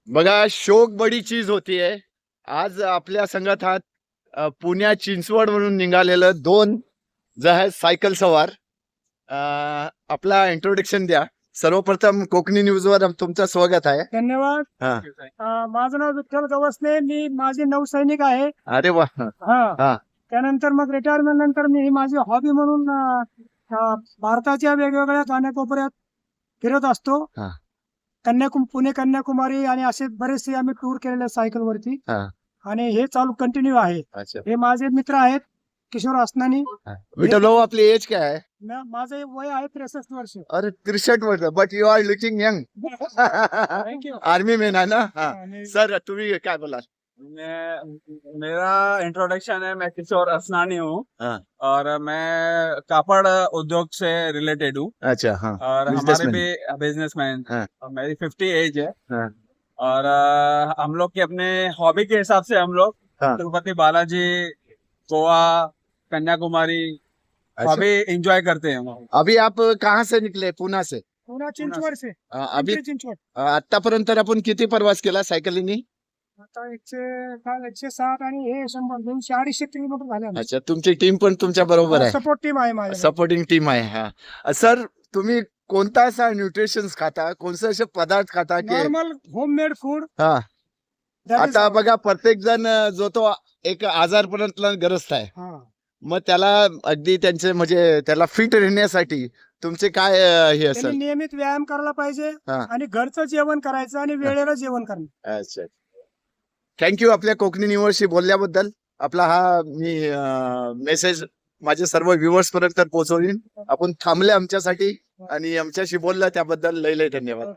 बघा, शौक बडी चीज होतीये. आज आपल्या संघात हा पुण्या चिंचवड म्हणून निघालेलं दोन जे आहे सायकल सवार. अ, आपला इंट्रोडक्शन द्या. सर्वप्रथम कोकणी न्यूज वर तुमचं स्वागत आहे. धन्यवाद. हा. माझं नाव विठ्ठल गवसने. मी माझे नौसैनिक आहे. अरे वा. हा. त्यानंतर मग रिटायरमेंट नंतर मी ही माझी हॉबी म्हणून भारताच्या वेगवेगळ्या कानाकोपऱ्यात फिरत असतो. हा. पुणे कन्याकुमारी आणि असे बरेचसे आम्ही टूर केलेले सायकलवरती. हा. आणि हे चालू कंटिन्यू आहे. अच्छा. हे माझे मित्र आहेत किशोर असनानी. विठ्ठल भाऊ, आपली एज काय आहे? माझे वय आहे 63 वर्ष. अरे 63 वर्ष, but you are looking young. Thank you. Army man आहे ना. हा. सर, तुम्ही काय बोला? मेरा इंट्रोडक्शन है, मैं किशोर असनानी हूँ हाँ. और मैं कापड़ उद्योग से रिलेटेड हूँ अच्छा. हाँ. और हमारे Businessman. भी बिजनेसमैन। हाँ. मेरी 50 एज है हाँ. और हम लोग के अपने हॉबी के हिसाब से हम लोग हाँ. तिरुपति बालाजी, गोवा, कन्याकुमारी अच्छा. हॉबी एंजॉय करते हैं। अभी आप कहाँ से निकले? पुणे से. पुन्हा चिंचवड से. अभी चिंचवड. आतापर्यंत आपण किती प्रवास केला सायकलीनी? आता 107 आणि हे 100 200-250 किलोमीटर झाले आमचे. अच्छा, तुमची टीम पण तुमच्या बरोबर आहे. सपोर्ट टीम आहे माझ्या. सपोर्टिंग टीम आहे. हा. सर, तुम्ही कोणता असा न्यूट्रिशन खाता, कोणते असे पदार्थ खाता की नॉर्मल होममेड फूड. हा. आता बघा, प्रत्येक जण जो तो एक आजारपर्यंत ग्रस्त आहे. मग त्याला अगदी त्यांचे म्हणजे त्याला फिट राहण्यासाठी तुमचे काय हे असेल? नियमित व्यायाम करायला पाहिजे हा. आणि घरचं जेवण करायचं आणि वेळेला जेवण करणं. अच्छा. थँक्यू आपल्या कोकणी न्यूजशी बोलल्याबद्दल. आपला हा मी मेसेज माझे सर्व व्ह्युअर्स पर्यंत पोहोचवलीन. आपण थांबले आमच्यासाठी आणि आमच्याशी बोलला त्याबद्दल लय लय धन्यवाद.